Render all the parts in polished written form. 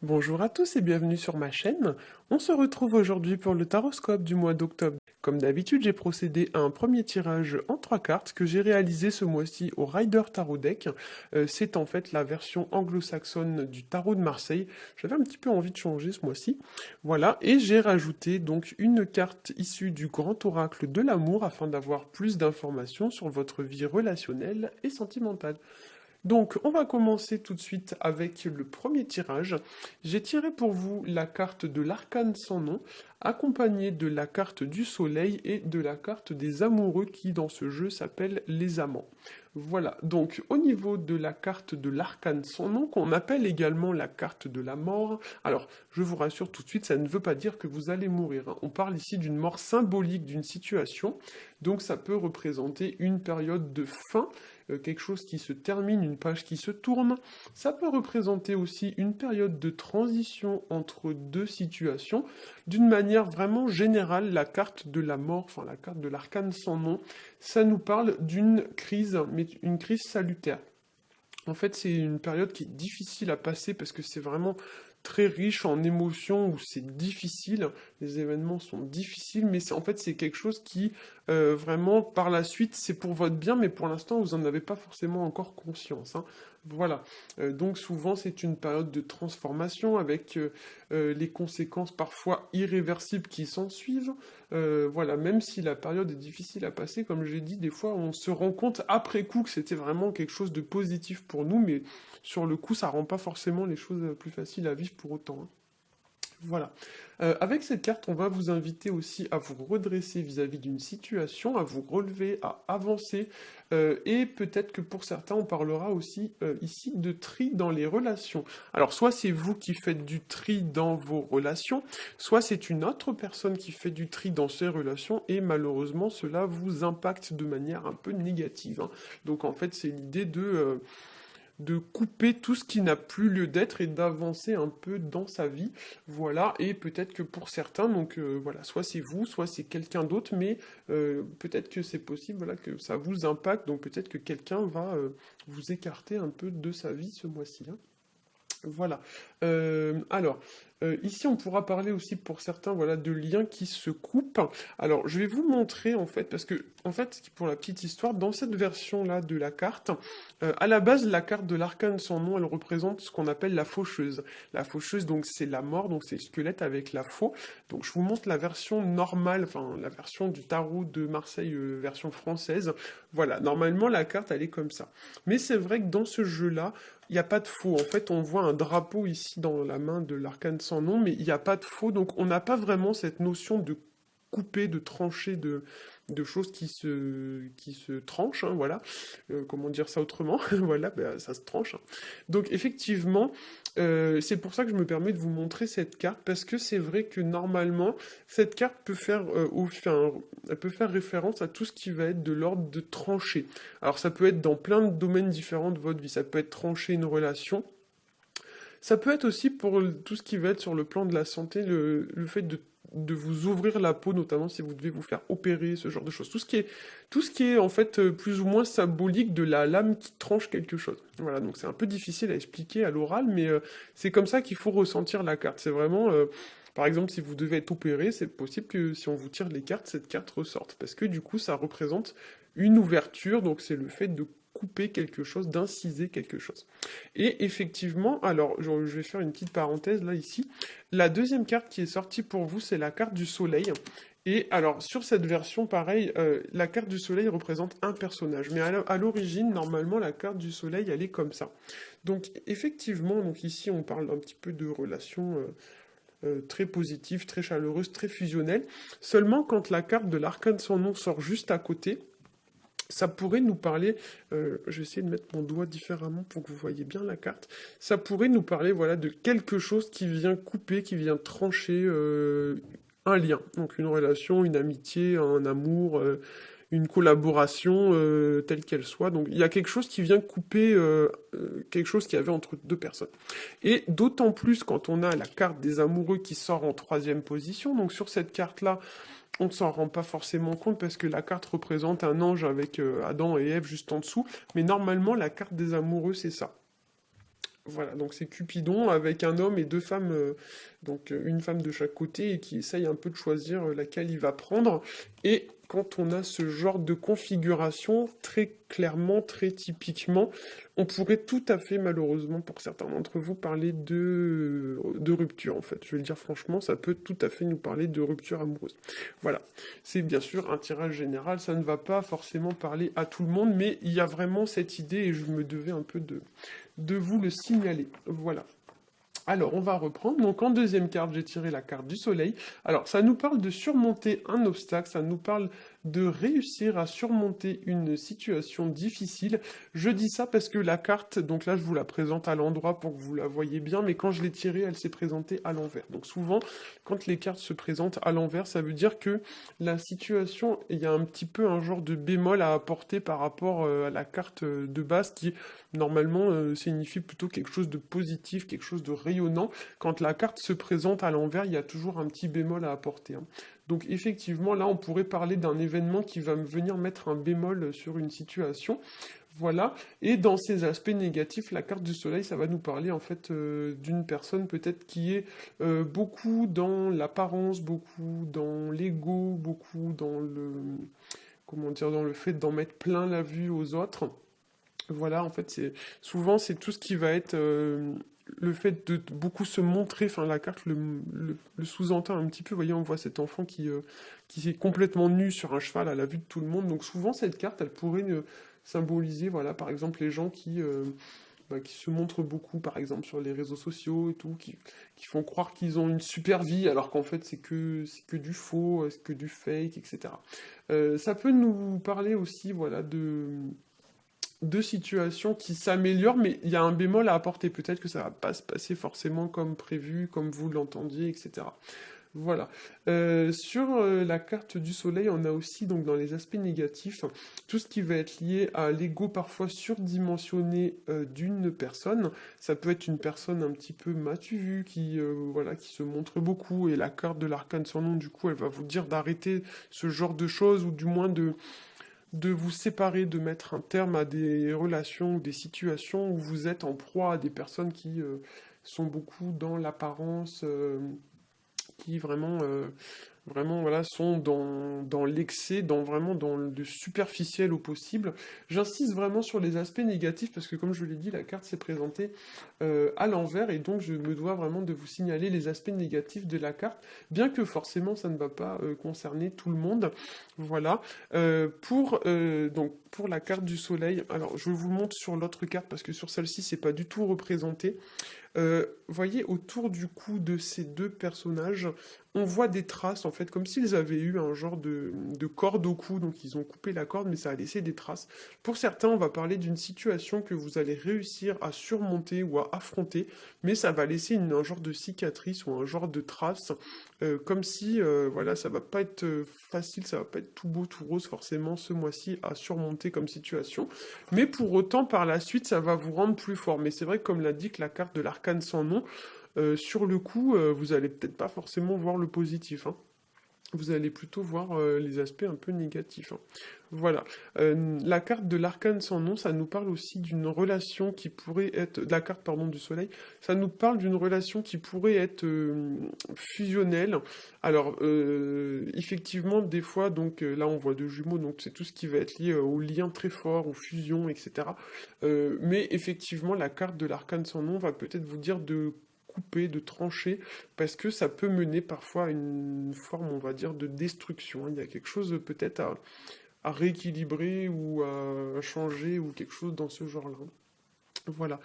Bonjour à tous et bienvenue sur ma chaîne. On se retrouve aujourd'hui pour le taroscope du mois d'octobre. Comme d'habitude, j'ai procédé à un premier tirage en 3 cartes que j'ai réalisé ce mois-ci au Rider Tarot Deck. C'est en fait la version anglo-saxonne du tarot de Marseille. J'avais un petit peu envie de changer ce mois-ci. Voilà, et j'ai rajouté donc une carte issue du grand oracle de l'amour afin d'avoir plus d'informations sur votre vie relationnelle et sentimentale. Donc, on va commencer tout de suite avec le premier tirage. J'ai tiré pour vous la carte de l'arcane sans nom, accompagnée de la carte du soleil et de la carte des amoureux qui, dans ce jeu, s'appelle les amants. Voilà, donc au niveau de la carte de l'arcane sans nom, qu'on appelle également la carte de la mort, alors je vous rassure tout de suite, ça ne veut pas dire que vous allez mourir, hein. On parle ici d'une mort symbolique d'une situation, donc ça peut représenter une période de fin, quelque chose qui se termine, une page qui se tourne. Ça peut représenter aussi une période de transition entre deux situations. D'une manière vraiment générale, la carte de la mort, enfin la carte de l'arcane sans nom, ça nous parle d'une crise, mais une crise salutaire. En fait, c'est une période qui est difficile à passer parce que c'est vraiment très riche en émotions, où c'est difficile, les événements sont difficiles, mais en fait c'est quelque chose qui vraiment par la suite c'est pour votre bien, mais pour l'instant vous n'en avez pas forcément encore conscience, hein. Voilà. Donc souvent c'est une période de transformation avec les conséquences parfois irréversibles qui s'en suivent. Voilà, même si la période est difficile à passer, comme j'ai dit, des fois on se rend compte après coup que c'était vraiment quelque chose de positif pour nous, mais sur le coup ça rend pas forcément les choses plus faciles à vivre pour autant, hein. Voilà. Avec cette carte, on va vous inviter aussi à vous redresser vis-à-vis d'une situation, à vous relever, à avancer, et peut-être que pour certains, on parlera aussi ici de tri dans les relations. Alors, soit c'est vous qui faites du tri dans vos relations, soit c'est une autre personne qui fait du tri dans ses relations, et malheureusement, cela vous impacte de manière un peu négative, hein. Donc, en fait, c'est l'idée de couper tout ce qui n'a plus lieu d'être et d'avancer un peu dans sa vie. Voilà, et peut-être que pour certains, donc voilà, soit c'est vous, soit c'est quelqu'un d'autre, mais peut-être que c'est possible, voilà, que ça vous impacte, donc peut-être que quelqu'un va vous écarter un peu de sa vie ce mois-ci, hein. Voilà. Alors, ici, on pourra parler aussi pour certains, voilà, de liens qui se coupent. Alors, je vais vous montrer, en fait, parce que, en fait, pour la petite histoire, dans cette version-là de la carte, à la base, la carte de l'arcane sans nom, elle représente ce qu'on appelle la faucheuse. La faucheuse, donc, c'est la mort, donc c'est le squelette avec la faux. Donc, je vous montre la version normale, enfin, la version du tarot de Marseille, version française. Voilà, normalement, la carte, elle est comme ça. Mais c'est vrai que dans ce jeu-là, il n'y a pas de faux. En fait, on voit un drapeau ici dans la main de l'arcane sans nom, mais il n'y a pas de faux. Donc, on n'a pas vraiment cette notion de couper, de trancher, de choses qui se tranchent, hein, voilà. Comment dire ça autrement? Voilà, ben, ça se tranche, hein. Donc, effectivement, c'est pour ça que je me permets de vous montrer cette carte, parce que c'est vrai que normalement, cette carte peut faire, enfin, elle peut faire référence à tout ce qui va être de l'ordre de trancher. Alors ça peut être dans plein de domaines différents de votre vie. Ça peut être trancher une relation. Ça peut être aussi pour tout ce qui va être sur le plan de la santé, le fait de vous ouvrir la peau, notamment si vous devez vous faire opérer, ce genre de choses. Tout ce qui est en fait plus ou moins symbolique de la lame qui tranche quelque chose. Voilà, donc c'est un peu difficile à expliquer à l'oral, mais c'est comme ça qu'il faut ressentir la carte. C'est vraiment, par exemple, si vous devez être opéré, c'est possible que si on vous tire les cartes, cette carte ressorte. Parce que du coup, ça représente une ouverture, donc c'est le fait de couper quelque chose, d'inciser quelque chose. Et effectivement, alors je vais faire une petite parenthèse là ici. La deuxième carte qui est sortie pour vous, c'est la carte du soleil. Et alors sur cette version, pareil, la carte du soleil représente un personnage. Mais à l'origine, normalement, la carte du soleil, elle est comme ça. Donc effectivement, donc ici on parle un petit peu de relations très positives, très chaleureuses, très fusionnelles. Seulement quand la carte de l'arcane sans nom sort juste à côté, ça pourrait nous parler, je vais essayer de mettre mon doigt différemment pour que vous voyez bien la carte, ça pourrait nous parler voilà, de quelque chose qui vient couper, qui vient trancher un lien, donc une relation, une amitié, un amour, une collaboration telle qu'elle soit. Donc il y a quelque chose qui vient couper quelque chose qu'il y avait entre deux personnes. Et d'autant plus quand on a la carte des amoureux qui sort en troisième position, donc sur cette carte-là, on ne s'en rend pas forcément compte parce que la carte représente un ange avec Adam et Ève juste en dessous, mais normalement la carte des amoureux c'est ça. Voilà, donc c'est Cupidon avec un homme et deux femmes, donc une femme de chaque côté, et qui essaye un peu de choisir laquelle il va prendre. Et quand on a ce genre de configuration, très clairement, très typiquement, on pourrait tout à fait, malheureusement pour certains d'entre vous, parler de rupture en fait. Je vais le dire franchement, ça peut tout à fait nous parler de rupture amoureuse. Voilà, c'est bien sûr un tirage général, ça ne va pas forcément parler à tout le monde, mais il y a vraiment cette idée et je me devais un peu de vous le signaler. Voilà. Alors, on va reprendre. Donc, en deuxième carte, j'ai tiré la carte du soleil. Alors, ça nous parle de surmonter un obstacle, ça nous parle de réussir à surmonter une situation difficile. Je dis ça parce que la carte, donc là, je vous la présente à l'endroit pour que vous la voyez bien, mais quand je l'ai tirée, elle s'est présentée à l'envers. Donc, souvent, quand les cartes se présentent à l'envers, ça veut dire que la situation, il y a un petit peu un genre de bémol à apporter par rapport à la carte de base qui normalement signifie plutôt quelque chose de positif, quelque chose de rayonnant. Quand la carte se présente à l'envers, il y a toujours un petit bémol à apporter, hein. Donc effectivement, là, on pourrait parler d'un événement qui va me venir mettre un bémol sur une situation. Voilà. Et dans ces aspects négatifs, la carte du soleil, ça va nous parler en fait d'une personne peut-être qui est beaucoup dans l'apparence, beaucoup dans l'ego, beaucoup dans le, comment dire, dans le fait d'en mettre plein la vue aux autres. Voilà, en fait, c'est souvent c'est tout ce qui va être le fait de beaucoup se montrer. Enfin, la carte le sous-entend un petit peu. Vous voyez, on voit cet enfant qui est complètement nu sur un cheval à la vue de tout le monde. Donc souvent, cette carte, elle pourrait symboliser, voilà, par exemple, les gens qui se montrent beaucoup, par exemple, sur les réseaux sociaux et tout, qui font croire qu'ils ont une super vie, alors qu'en fait, c'est que du faux, c'est que du fake, etc. Ça peut nous parler aussi, voilà, de situations qui s'améliorent, mais il y a un bémol à apporter. Peut-être que ça va pas se passer forcément comme prévu, comme vous l'entendiez, etc. Voilà. Sur la carte du soleil, on a aussi donc dans les aspects négatifs tout ce qui va être lié à l'ego parfois surdimensionné d'une personne. Ça peut être une personne un petit peu matu qui voilà qui se montre beaucoup et la carte de l'arcane sans nom du coup elle va vous dire d'arrêter ce genre de choses ou du moins de vous séparer, de mettre un terme à des relations ou des situations où vous êtes en proie à des personnes qui sont beaucoup dans l'apparence, qui vraiment voilà, sont dans l'excès, vraiment dans le superficiel au possible. J'insiste vraiment sur les aspects négatifs parce que comme je l'ai dit, la carte s'est présentée à l'envers et donc je me dois vraiment de vous signaler les aspects négatifs de la carte, bien que forcément ça ne va pas concerner tout le monde. Voilà. Donc pour la carte du soleil, alors je vous montre sur l'autre carte parce que sur celle-ci c'est pas du tout représenté. Voyez, autour du cou de ces deux personnages, on voit des traces, en fait, comme s'ils avaient eu un genre de corde au cou, donc ils ont coupé la corde, mais ça a laissé des traces. Pour certains, on va parler d'une situation que vous allez réussir à surmonter ou à affronter, mais ça va laisser un genre de cicatrice ou un genre de trace, comme si, voilà, ça va pas être facile, ça va pas être tout beau, tout rose, forcément, ce mois-ci, à surmonter comme situation. Mais pour autant, par la suite, ça va vous rendre plus fort. Mais c'est vrai que, comme l'a dit que la carte de l'arcane sans nom, sur le coup, vous allez peut-être pas forcément voir le positif, hein. Vous allez plutôt voir les aspects un peu négatifs, hein. Voilà. La carte de l'arcane sans nom, ça nous parle aussi d'une relation qui pourrait être... La carte, pardon, du soleil, ça nous parle d'une relation qui pourrait être fusionnelle. Alors, effectivement, des fois, donc là, on voit deux jumeaux, donc c'est tout ce qui va être lié aux liens très forts, aux fusions, etc. Mais effectivement, la carte de l'arcane sans nom va peut-être vous dire de couper, de trancher, parce que ça peut mener parfois à une forme, on va dire, de destruction. Il y a quelque chose peut-être à rééquilibrer ou à changer ou quelque chose dans ce genre-là. Voilà.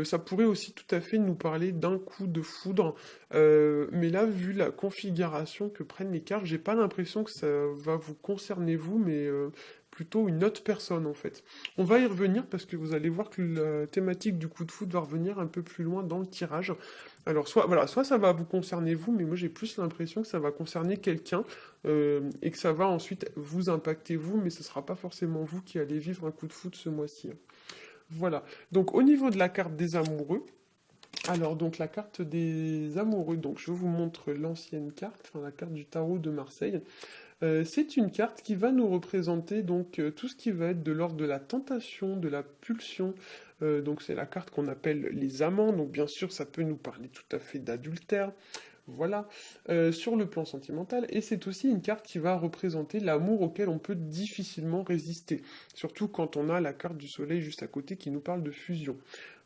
Ça pourrait aussi tout à fait nous parler d'un coup de foudre, mais là, vu la configuration que prennent les cartes, j'ai pas l'impression que ça va vous concerner vous, mais plutôt une autre personne en fait. On va y revenir parce que vous allez voir que la thématique du coup de foudre va revenir un peu plus loin dans le tirage. Alors soit ça va vous concerner vous, mais moi j'ai plus l'impression que ça va concerner quelqu'un et que ça va ensuite vous impacter vous, mais ce sera pas forcément vous qui allez vivre un coup de foudre ce mois-ci, hein. Voilà. Donc au niveau de la carte des amoureux, alors donc la carte des amoureux, donc je vous montre l'ancienne carte, enfin la carte du tarot de Marseille. C'est une carte qui va nous représenter donc tout ce qui va être de l'ordre de la tentation, de la pulsion, Donc c'est la carte qu'on appelle les amants, donc bien sûr ça peut nous parler tout à fait d'adultère. Voilà, sur le plan sentimental, et c'est aussi une carte qui va représenter l'amour auquel on peut difficilement résister, surtout quand on a la carte du soleil juste à côté qui nous parle de fusion.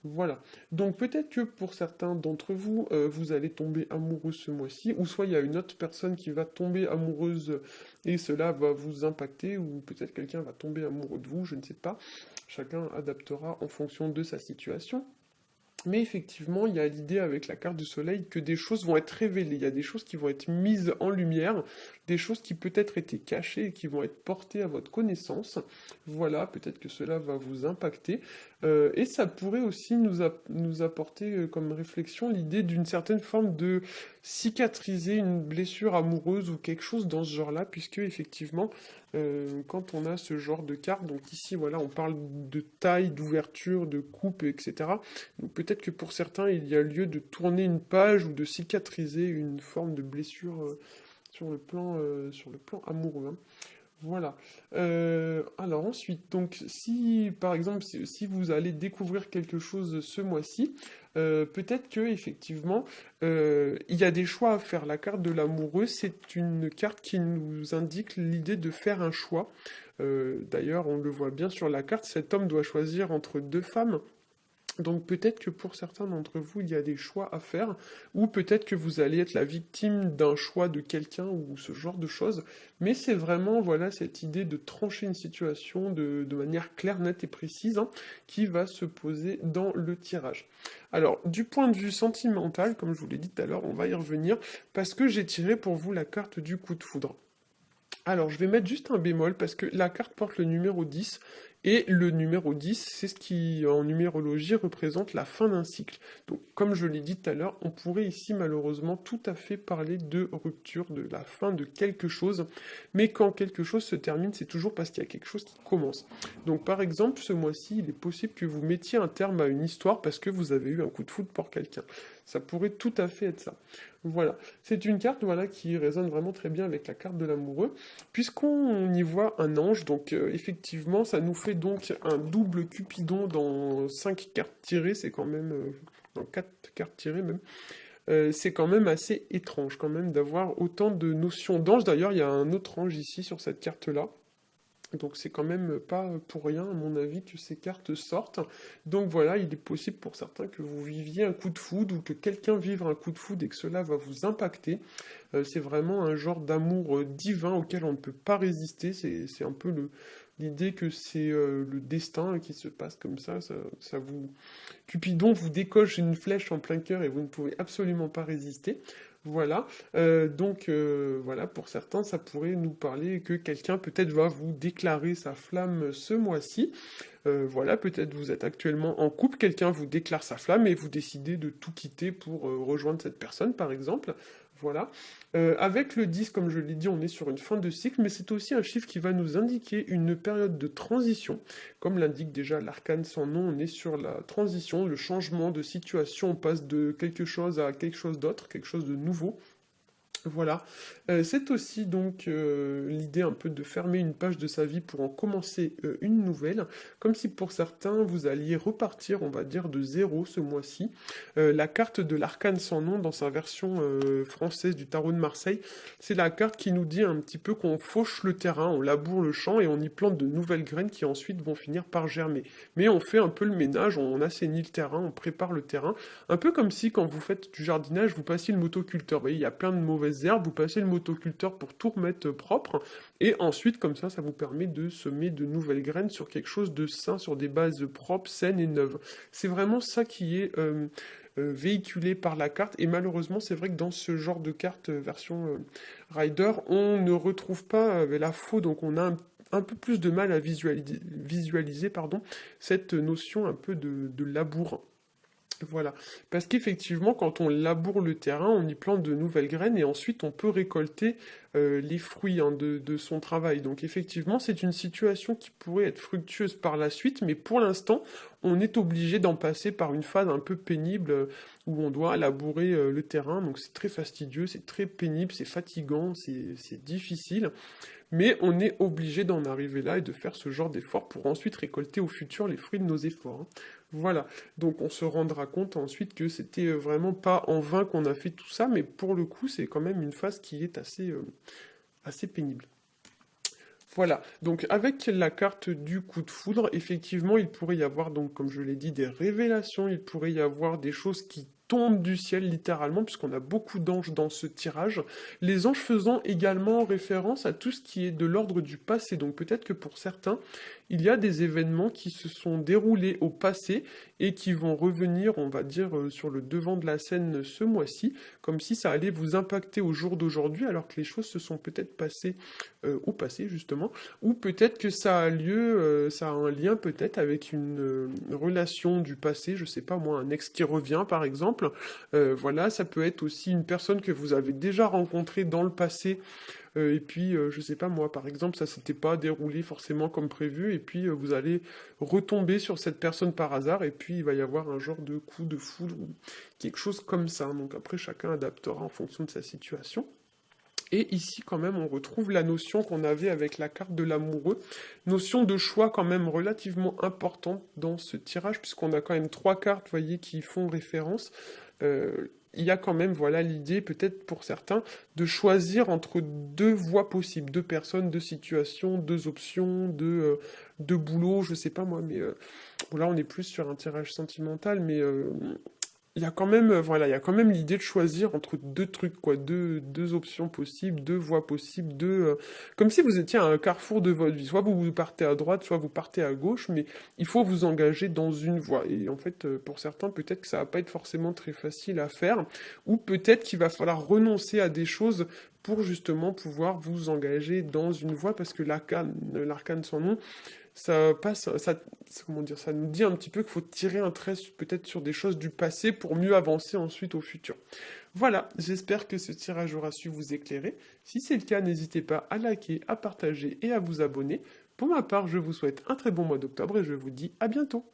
Voilà, donc peut-être que pour certains d'entre vous, vous allez tomber amoureux ce mois-ci, ou soit il y a une autre personne qui va tomber amoureuse et cela va vous impacter, ou peut-être quelqu'un va tomber amoureux de vous, je ne sais pas. Chacun adaptera en fonction de sa situation. Mais effectivement, il y a l'idée avec la carte du soleil que des choses vont être révélées, il y a des choses qui vont être mises en lumière, des choses qui peut-être étaient cachées et qui vont être portées à votre connaissance. Voilà, peut-être que cela va vous impacter. Et ça pourrait aussi nous apporter comme réflexion l'idée d'une certaine forme de cicatriser une blessure amoureuse ou quelque chose dans ce genre-là, puisque effectivement, quand on a ce genre de carte, donc ici, voilà, on parle de taille, d'ouverture, de coupe, etc. Donc peut-être que pour certains, il y a lieu de tourner une page ou de cicatriser une forme de blessure sur le plan amoureux, hein. Voilà. Alors ensuite, donc si par exemple si vous allez découvrir quelque chose ce mois-ci, peut-être que effectivement il y a des choix à faire. La carte de l'amoureux, c'est une carte qui nous indique l'idée de faire un choix. D'ailleurs, on le voit bien sur la carte, cet homme doit choisir entre deux femmes. Donc peut-être que pour certains d'entre vous, il y a des choix à faire, ou peut-être que vous allez être la victime d'un choix de quelqu'un ou ce genre de choses. Mais c'est vraiment voilà cette idée de trancher une situation de manière claire, nette et précise, hein, qui va se poser dans le tirage. Alors du point de vue sentimental, comme je vous l'ai dit tout à l'heure, on va y revenir, parce que j'ai tiré pour vous la carte du coup de foudre. Alors, je vais mettre juste un bémol parce que la carte porte le numéro 10 et le numéro 10, c'est ce qui, en numérologie, représente la fin d'un cycle. Donc, comme je l'ai dit tout à l'heure, on pourrait ici malheureusement tout à fait parler de rupture, de la fin de quelque chose. Mais quand quelque chose se termine, c'est toujours parce qu'il y a quelque chose qui commence. Donc, par exemple, ce mois-ci, il est possible que vous mettiez un terme à une histoire parce que vous avez eu un coup de foudre pour quelqu'un. Ça pourrait tout à fait être ça. Voilà, c'est une carte voilà, qui résonne vraiment très bien avec la carte de l'amoureux, puisqu'on y voit un ange, donc effectivement ça nous fait donc un double Cupidon dans 5 cartes tirées, c'est quand même, dans 4 cartes tirées même, c'est quand même assez étrange quand même d'avoir autant de notions d'ange. D'ailleurs il y a un autre ange ici sur cette carte-là. Donc c'est quand même pas pour rien, à mon avis, que ces cartes sortent. Donc voilà, il est possible pour certains que vous viviez un coup de foudre ou que quelqu'un vive un coup de foudre et que cela va vous impacter. C'est vraiment un genre d'amour divin auquel on ne peut pas résister. C'est un peu l'idée que c'est le destin qui se passe comme ça vous... Cupidon vous décoche une flèche en plein cœur et vous ne pouvez absolument pas résister. Voilà, voilà, pour certains, ça pourrait nous parler que quelqu'un peut-être va vous déclarer sa flamme ce mois-ci. Voilà, peut-être vous êtes actuellement en couple, quelqu'un vous déclare sa flamme et vous décidez de tout quitter pour rejoindre cette personne, par exemple. Voilà. Avec le 10, comme je l'ai dit, on est sur une fin de cycle, mais c'est aussi un chiffre qui va nous indiquer une période de transition. Comme l'indique déjà l'arcane sans nom, on est sur la transition, le changement de situation, on passe de quelque chose à quelque chose d'autre, quelque chose de nouveau. Voilà. C'est aussi donc l'idée un peu de fermer une page de sa vie pour en commencer une nouvelle, comme si pour certains vous alliez repartir, on va dire, de zéro ce mois-ci. La carte de l'arcane sans nom dans sa version française du tarot de Marseille, c'est la carte qui nous dit un petit peu qu'on fauche le terrain, on laboure le champ et on y plante de nouvelles graines qui ensuite vont finir par germer. Mais on fait un peu le ménage, on assainit le terrain, on prépare le terrain, un peu comme si quand vous faites du jardinage, vous passiez le motoculteur. Vous voyez, il y a plein de mauvaises herbes, vous passez le motoculteur pour tout remettre propre, et ensuite, comme ça vous permet de semer de nouvelles graines sur quelque chose de sain, sur des bases propres, saines et neuves. C'est vraiment ça qui est véhiculé par la carte, et malheureusement, c'est vrai que dans ce genre de carte version Rider, on ne retrouve pas la faux, donc on a un peu plus de mal à visualiser pardon, cette notion un peu de labour. Voilà, parce qu'effectivement, quand on laboure le terrain, on y plante de nouvelles graines et ensuite on peut récolter les fruits hein, de son travail. Donc effectivement, c'est une situation qui pourrait être fructueuse par la suite, mais pour l'instant, on est obligé d'en passer par une phase un peu pénible où on doit labourer le terrain. Donc c'est très fastidieux, c'est très pénible, c'est fatigant, c'est difficile, mais on est obligé d'en arriver là et de faire ce genre d'effort pour ensuite récolter au futur les fruits de nos efforts, hein. Voilà, donc on se rendra compte ensuite que c'était vraiment pas en vain qu'on a fait tout ça, mais pour le coup, c'est quand même une phase qui est assez pénible. Voilà, donc avec la carte du coup de foudre, effectivement, il pourrait y avoir, donc comme je l'ai dit, des révélations, il pourrait y avoir des choses qui tombent du ciel littéralement, puisqu'on a beaucoup d'anges dans ce tirage. Les anges faisant également référence à tout ce qui est de l'ordre du passé, donc peut-être que pour certains, il y a des événements qui se sont déroulés au passé et qui vont revenir, on va dire, sur le devant de la scène ce mois-ci, comme si ça allait vous impacter au jour d'aujourd'hui, alors que les choses se sont peut-être passées au passé justement, ou peut-être que ça a lieu, ça a un lien peut-être avec une relation du passé, je sais pas moi, un ex qui revient par exemple. Voilà, ça peut être aussi une personne que vous avez déjà rencontrée dans le passé, et puis je sais pas moi, par exemple, ça s'était pas déroulé forcément comme prévu, et puis vous allez retomber sur cette personne par hasard, et puis il va y avoir un genre de coup de foudre ou quelque chose comme ça. Donc après, chacun adaptera en fonction de sa situation. Et ici, quand même, on retrouve la notion qu'on avait avec la carte de l'amoureux, notion de choix quand même relativement importante dans ce tirage, puisqu'on a quand même trois cartes, vous voyez, qui font référence. Il y a quand même, voilà, l'idée, peut-être pour certains, de choisir entre deux voies possibles, deux personnes, deux situations, deux options, deux boulots, je sais pas moi, mais bon, là, on est plus sur un tirage sentimental, mais il y a quand même, voilà, il y a quand même l'idée de choisir entre deux trucs, quoi, deux options possibles, deux voies possibles, comme si vous étiez à un carrefour de votre vie. Soit vous partez à droite, soit vous partez à gauche, mais il faut vous engager dans une voie. Et en fait, pour certains, peut-être que ça va pas être forcément très facile à faire, ou peut-être qu'il va falloir renoncer à des choses pour justement pouvoir vous engager dans une voie, parce que l'arcane sans nom, ça passe, comment dire, ça nous dit un petit peu qu'il faut tirer un trait peut-être sur des choses du passé pour mieux avancer ensuite au futur. Voilà, j'espère que ce tirage aura su vous éclairer. Si c'est le cas, n'hésitez pas à liker, à partager et à vous abonner. Pour ma part, je vous souhaite un très bon mois d'octobre et je vous dis à bientôt.